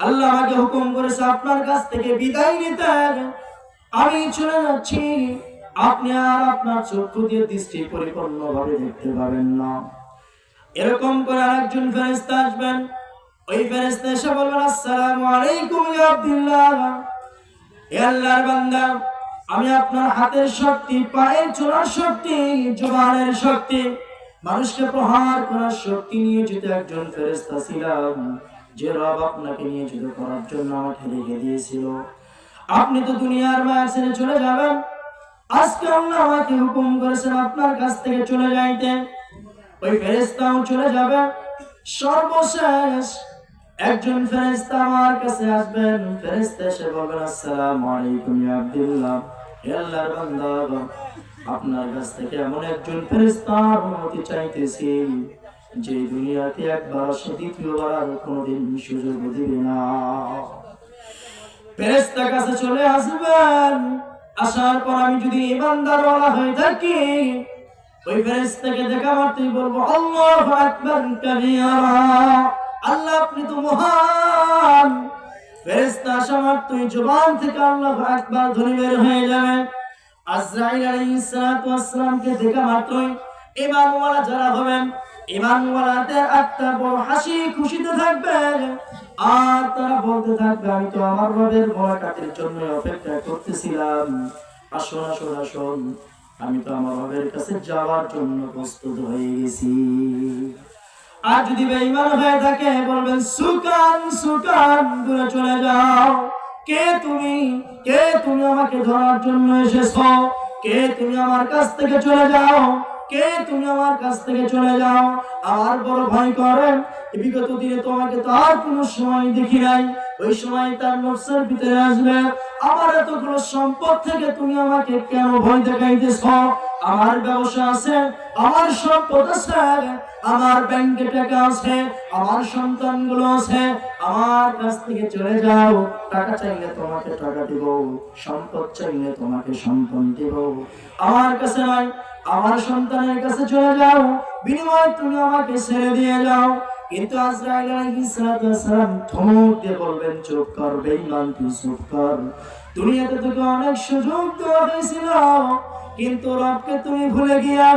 আল্লাহ আমাকে হুকুম করেছে আপনার কাছ থেকে বিদায় নিতে, আমি চলে যাচ্ছি। আপনি আর আপনার চক্ষু দিয়ে দৃষ্টি পরিপূর্ণভাবে দেখতে পাবেন না। এরকম করে আরেকজন ফেরেশতা আসবেন। ওই ফেরেশতা এসে বলবেন, আসসালামু আলাইকুম ইয়া আব্দুল্লাহ, হে আল্লাহর বান্দা, আমি আপনার হাতের শক্তি, পায়ের চলার শক্তি, জবানের শক্তি, মানুষকে প্রহার করার শক্তি নিয়োজিত একজন ফেরেশতা ছিলাম, যে রব আপনাকে নিয়োজিত করার জন্য আমাকে রেখে দিয়েছিল। আপনি তো দুনিয়ার মায়া ছেড়ে চলে যাবেন, আজকে আল্লাহ আমাকে হুকুম করেছেন আপনার কাছ থেকে চলে যাইতে। ওই ফেরেশতাও চলে যাবে। সর্বশেষ একজন ফেরেশতা আমার কাছে আসবেন। ফেরেশতা এসে বলবেন, আসসালামু আলাইকুম ইয়া আব্দুল্লাহ, হে আল্লাহর বান্দা, আপনার কাছ থেকে এমন একজন ফেরেশতার অনুমতি চাইতেছি যে দুনিয়াতে একবার আসে, দ্বিতীয়বার আর কোনোদিন সুযোগ দিবে না। ফেরেশতার কাছে চলে আসবেন। আসার পর আমি যদি ইমানদার ওয়ালা হয়ে থাকি, ওই ফেরেশতাকে দেখা মাত্রই বলবো, আল্লাহু আকবার কাবীরা, আল্লাহ আপনি তো মহান। ফেরেশতা আসা মাত্রই জবান থেকে আল্লাহু আকবার ধ্বনি বের হয়ে যাবে। আজরাইল আলাইহিস সালাতু ওয়াস সালামকে দেখা মাত্রই ঈমানওয়ালা যারা হবেন, ঈমানওয়ালাদের আত্মা বড় হাসি খুশিতে থাকবে, আর তারা বলতে থাকবে, আমি তো আমার রবের মোলাকাতের জন্য অপেক্ষা করতেছিলাম। আসুন আসুন আসুন, আমি তো আমার রবের কাছে যাওয়ার জন্য প্রস্তুত হয়ে গেছি। আর যদি বেঈমান হয়ে থাকে, বলবেন, সুকান সুকান, দূরে চলে যাও। কে তুমি? কে তুমি আমাকে ধরার জন্য এসেছো? কে তুমি? আমার কাছ থেকে চলে যাও। কে তুমি? আমার কাছ থেকে চলে যাও। আমার বড় ভয় করে, বিগত দিনে তোমাকে তো আর কোনো সময় দেখি নাই। ওই সময় তার নফসের ভিতরে আসবে, আমার এতগুলো সম্পদ থেকে তুমি আমাকে কেন ভয় দেখাইতেছ? আমার ব্যবসা আছে, আমার সম্পদ আছে, আমার ব্যাংকে টাকা আছে, আমার সন্তানগুলো আছে, আমার কাছ থেকে চলে যাও। টাকা চাইলে তোমাকে টাকা দিব, সম্পদ চাইলে তোমাকে সম্পদ দিব। আমার কাছে নয়, আমার সন্তানের কাছে চলে যাও, বিনিময়ে তুমি আমাকে ছেড়ে দিয়ে যাও। কিন্তু আজরাইল আলাইহিস সালাম ধমক দিয়ে বলবেন, চুপ কর বেঈমান, তুই চুপ কর। দুনিয়াতে তোকে অনেক সুযোগ দেওয়া হয়েছিল, কিন্তু রবকে তুমি ভুলে গিয়া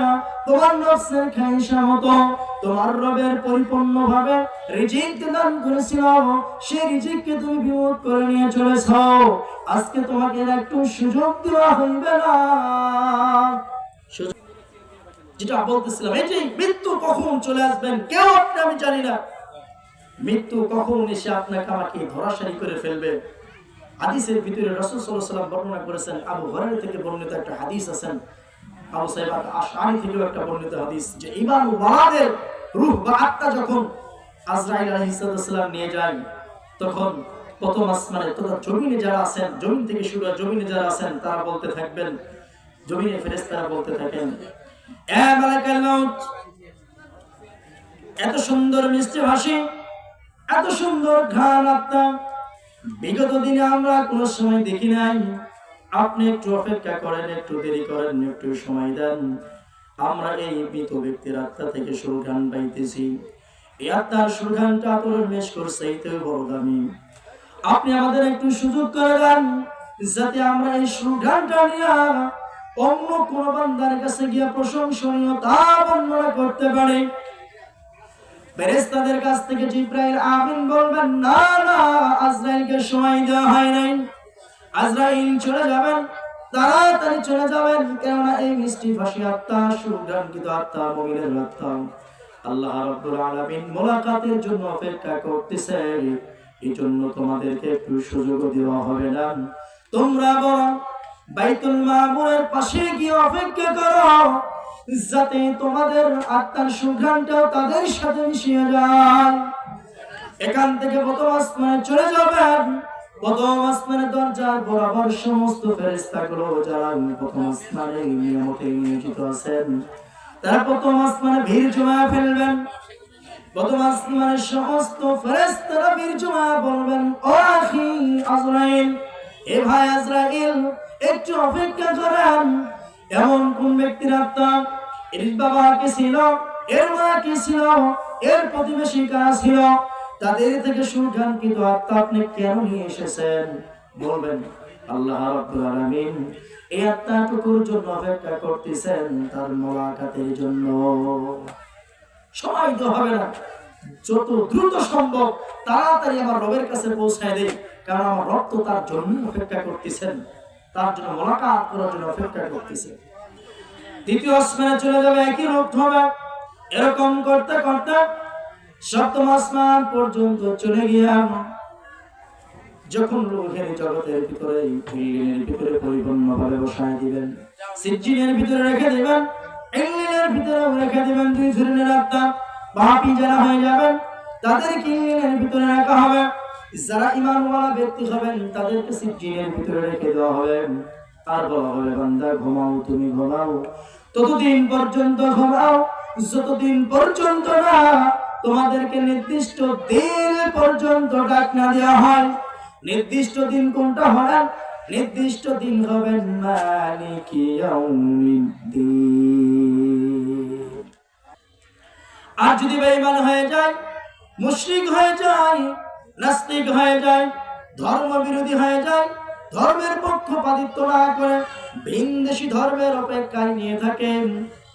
তোমার নফসের খাইশা মতো তোমার রবের পরিপূর্ণভাবে রিজিক দান করেছিল, সেই রিজিককে তুমি বিমুখ করে নিয়ে চলেছ। আজকে তোমাকে একটু সুযোগ দেওয়া হইবে না। যেটা বলতেছিলাম, এটাই, মৃত্যু কখন চলে আসবেন কেউ আপনি আমি জানি না। মৃত্যু কখন এসে আপনাকে আমাকে ধরাশায়ী করে ফেলবে। হাদিসের ভিতরে রাসূল সাল্লাল্লাহু আলাইহি ওয়াসাল্লাম বর্ণনা করেছেন, আবু হুরায়রা থেকে বর্ণিত একটা হাদিস আছেন, আবু সাঈদ আশআরী থেকেও একটা বর্ণিত হাদিস, যে ঈমান ওয়ালাদের রূহ বা আত্মা যখন আজরাইল আলাইহিস সালাম নিয়ে যায়, তখন প্রথম আসমানে তথা জমিনে যারা আছেন, জমিন থেকে শুরু করে জমিনে যারা আছেন, তারা বলতে থাকবেন, জমিনে ফেরেশতারা বলতে থাকেন, এ মালাকুল মাউত, এত সুন্দর মিষ্টি ভাষী, এত সুন্দর ঘ্রাণ আপনার বিগত দিনে আমরা কোনো সময় দেখি নাই। আপনি একটু অপেক্ষা করেন, একটু দেরি করেন, একটু সময় দেন। আমরা এই মৃত ব্যক্তির আত্মা থেকে সুরঘ্রাণ পাইতেছি। এই আত্মার সুরঘ্রাণটা আতরের মেশ করছে, এইটাও বড় দামি। আপনি আমাদের একটু সুযোগ করে দেন, যাতে আমরা এই সুরঘ্রাণটা নিয়ে অন্য কোন বান্দার কাছে গিয়ে প্রশংসনীয়তা বর্ণনা করতে পারি। ফেরেশতাদের কাছ থেকে জিবরাইল আমিন বলবেন, না না, আজরাইলকে সময় দেওয়া হয় নাই। আজরাইল চলে যাবেন, তাড়াতাড়ি চলে যাবেন, কেননা এই মিষ্টি ভাষী আত্মা, সুগ্রাণকৃত আত্মা, মুমিনের আত্মা আল্লাহ রাব্বুল আলামিন মোলাকাতের জন্য অপেক্ষা করতেছে। এই জন্য তোমাদেরকে একটু সুযোগ দেওয়া হবে না। তোমরা বরং বাইতুল মামুরের পাশে গিয়ে অপেক্ষা করো, যাতে তোমাদের আত্মার সুঘ্রাণটাও তাদের সাথে মিশিয়ে যায়। এখান থেকে প্রথম আসমানে চলে যাবেন। প্রথম আসমানের দরজার বরাবর সমস্ত ফেরেশতাগুলো যারা প্রথম আসমানে নিয়ামতে নিয়োজিত আছেন, তারা প্রথম আসমানে ভিড় জমায়ে ফেলবেন। প্রথম আসমানের সমস্ত ফেরেশতারা ভিড় জমায়ে বলবেন, ও আখি আজরাইল, এ ভাই আজরাইল, একটু অপেক্ষা করেন। এমন কোন ব্যক্তির আত্মা, এর বাবা কে ছিল, এর মা কে ছিল, এর প্রতিবেশী কারা ছিল, তাদের থেকে সুঘ্রাণকৃত আত্মা আপনি কেন নিয়ে এসেছেন? বলবেন আল্লাহ রাব্বুল আলামিন এই আত্মাটুকুর জন্য অপেক্ষা করতেছেন, তার মোলাকাতের জন্য। সময় তো হবে না, যত দ্রুত সম্ভব তাড়াতাড়ি আমার রবের কাছে পৌঁছায় দেই, কারণ আমার রব তো তার জন্য অপেক্ষা করতেছেন, তার জন্য মোলাকাত করার জন্য অপেক্ষা করতেছেন। দ্বিতীয় আসমানে চলে যাবে, একই রূপ হবে। এরকম করতে করতে সপ্তম আসমান পর্যন্ত চলে গিয়াম, যখন রূহের জগতের ভিতরে ইল্লিনের ভিতরে পরিপূর্ণভাবে বসায় দিবেন, সিজ্জিনের ভিতরে রেখে দিবেন, ইল্লিনের ভিতরে রেখে দিবেন। দুই ধরনের আত্মা পাপী যারা হয়ে যাবেন তাদেরকে ইল্লিনের ভিতরে রাখা হবে, যারা ঈমানওয়ালা ব্যক্তি হবেন তাদেরকে সিজ্জিনের ভিতরে রেখে দেওয়া হবে। আর বলা হবে বান্দা ঘুমাও, তুমি ঘুমাও, ততদিন পর্যন্ত ঘুমাও যতদিন পর্যন্ত না তোমাদেরকে নির্দিষ্ট দিন পর্যন্ত ডাক না দেওয়া হয়। নির্দিষ্ট দিন কোনটা হবে? নির্দিষ্ট দিন হবে মালিকি ইয়াউমিদ্দিন। আর যদি বেঈমান হয়ে যায়, মুশরিক হয়ে যায়, নাস্তিক হয়ে যায়, ধর্ম বিরোধী হয়ে যায়, ধর্মের পক্ষপাতিত্ব না করে ভিনদেশী ধর্মের অপেক্ষায় নিয়ে থাকেন,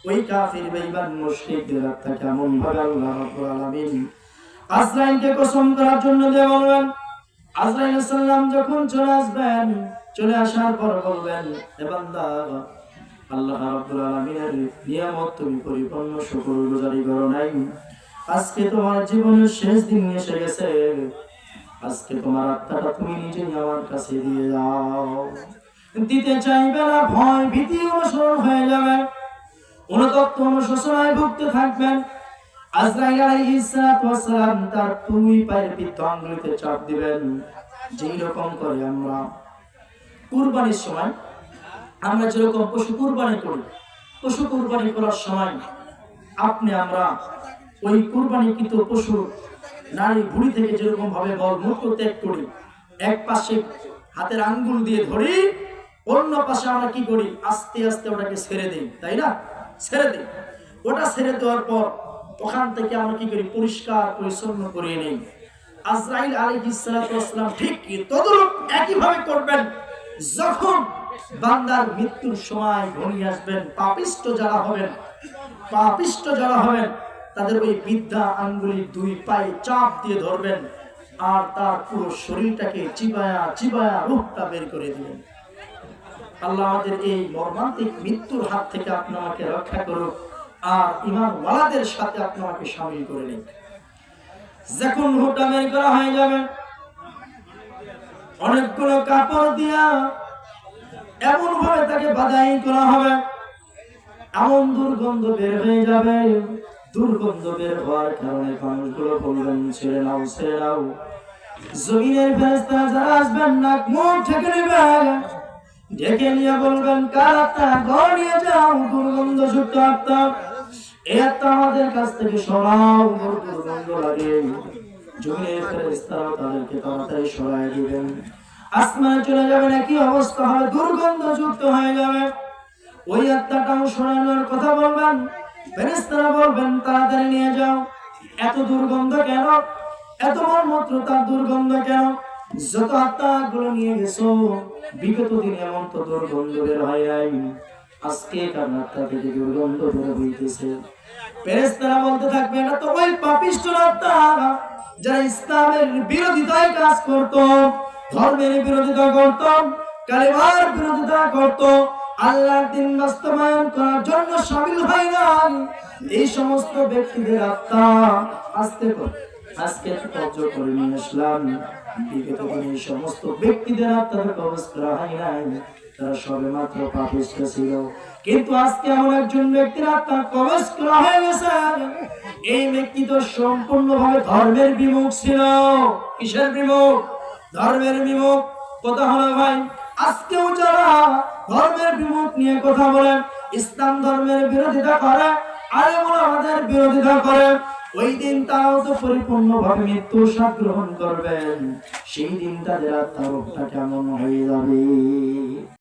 ওই কাফির বেঈমান মুশরিকদের আত্মা কেমন ভাবে আল্লাহ রাব্বুল আলামিন আজরাইলকে কসম করার জন্য দিয়ে বলবেন, আজরাইল সালাম যখন চলে আসবেন, চলে আসার পর বলবেন, হে বান্দা, আল্লাহ রাব্বুল আলামিনের নিয়ামত তুমি পরিপূর্ণ শুকরগুজারি করো নাই। আজকে তোমার জীবনের শেষ দিন এসে গেছে, আজকে তোমার আত্মাটা তুমি নিজেই আমার কাছে দিয়ে দাও। দিতে চাইবে না, ভয় ভীতি অনুসরণ হয়ে যাবে, অনুতপ্ত অনুশোচনায় ভুগতে থাকবেন। আজরাইল আলাইহিস সালাতু ওয়াস সালাম তার দুই পায়ের পিঠ আঙ্গুলিতে চাপ দিবেন, যেই রকম করে আমরা কুরবানির সময় আমরা যেরকম পশু কুরবানি করি, পশু কুরবানি করার সময় আমরা ওই কুরবানিকৃত পশু নারী ভুঁড়ি থেকে যেরকম ভাবে মলমূত্র ত্যাগ করি, এক পাশে হাতের আঙ্গুল দিয়ে ধরি, অন্য পাশে আমরা কি করি, আস্তে আস্তে ওটাকে ছেড়ে দিই, তাই না? ছেড়ে দিই। ওটা ছেড়ে দেওয়ার পর ওখান থেকে আমরা কি করি, পরিষ্কার পরিচ্ছন্ন করিয়ে নেই। আজরাইল আলাইহিস সালাতু ওয়াস সালাম ঠিক তদরূপ একইভাবে করবেন। যখন বান্দার মৃত্যুর সময় ঘনিয়ে আসবেন, পাপিষ্ঠ যারা হবেন তাদের ওই বৃদ্ধা আঙ্গুলির দুই পায়ে চাপ দিয়ে ধরবেন, আর তার পুরো শরীরটাকে চিবায়া চিবায়া রূহটা বের করে দিবেন। আল্লাহ আমাদের এই মর্মান্তিক মৃত্যুর হাত থেকে আপনি আমাকে রক্ষা করুন, আর ঈমানওয়ালাদের সাথে আপনি আমাকে শামিল করে নিন। যখন রূহটা বের করা হয়ে যাবে, অনেকগুলো কাপড় দিয়া এমন ভাবে তাকে বাঁধাই করা হবে, এমন দুর্গন্ধ বের হয়ে যাবে। দুর্গন্ধ বের হওয়ার কারণে মানুষগুলো বলবেন, ছেড়ে নাও, ছেড়ে নাও। জমিনের ফেরেশতারা যারা আসবেন, নাক মুখ ঢেকে নেবেন, ঢেকে নিয়ে বলবেন, কার আত্মা, ঘর নিয়ে যাও, দুর্গন্ধ যুক্ত আত্মা, এই আত্মা আমাদের কাছ থেকে সরাও, দুর্গন্ধ লাগে। জমিনের ফেরেশতারা তাদেরকে তাড়াতাড়ি সরাই দিবেন। আসমানে চলে যাবেন, একই অবস্থা হবে, দুর্গন্ধ যুক্ত হয়ে যাবে। ওই আত্মাটাও সরানোর কথা বলবেন, ফেরেশতারা বলবেন, তাড়াতাড়ি নিয়ে যাও। এত দুর্গন্ধ কেন? এত মলমূত্রতার দুর্গন্ধ কেন? যত আত্মাগুলো নিয়ে গেছো বিগত দিনে এমন তো দুর্গন্ধ বের হয় নাই, আজকে কার আত্মা থেকে দুর্গন্ধ বের হইতেছে। ফেরেশতারা বলতে থাকবে, এটা তো ওই পাপিষ্ঠ আত্মা যারা ইসলামের বিরোধিতায় কাজ করত, ধর্মের বিরোধিতা করত, কালেমার বিরোধিতা করত, আল্লাহর দ্বীন বাস্তবায়ন করার জন্য শামিল হয় না। এই সমস্ত ব্যক্তিদের আত্মা আজকে কবজ করে নিয়ে আসলাম। বিগত দিনে এই সমস্ত ব্যক্তিদের আত্মাকে কবজ করা হয় নাই, তারা সবে মাত্র পাপিষ্ঠ ছিল, কিন্তু আজকে এমন একজন ব্যক্তির আত্মা কবজ করা হয়ে গেছে। এই ব্যক্তি তো সম্পূর্ণভাবে ধর্মের বিমুখ ছিল। কিসের বিমুখ? ধর্মের বিমুখ। কথা হলো ভাই, আজকেও যারা ধর্মের বিমুখ নিয়ে কথা বলেন, ইসলাম ধর্মের বিরোধিতা করে, আলেম ওলামাদের বিরোধিতা করে, ওই দিন তারাও তো পরিপূর্ণভাবে মৃত্যুর স্বাদ গ্রহণ করবেন। সেই দিন তাদের আত্মার রূপটা কেমন হয়ে যাবে।